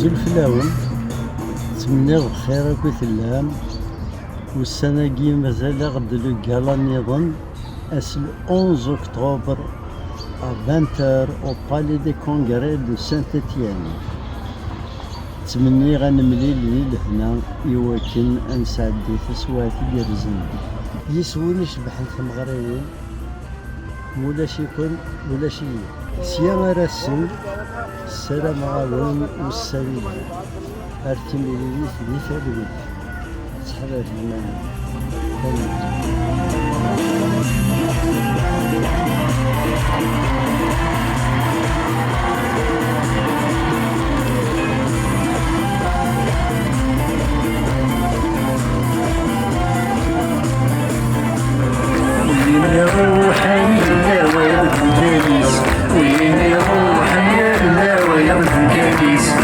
زلفلاون تمنيغ بخير أكو تلام والسنة كي مازال غد لو كالا نظن أس 11 أكتوبر à 20h au Palais des Congrès de Saint-Étienne. تمني غنملي الليل هنا يوكن أنسعدي تسوات يرزن يسووني شبحن تمغريين ولا شي يكون ولا شي سيا رسم السلام عليكم والسلام أرتمي لي في ثابت صحبة المال Please,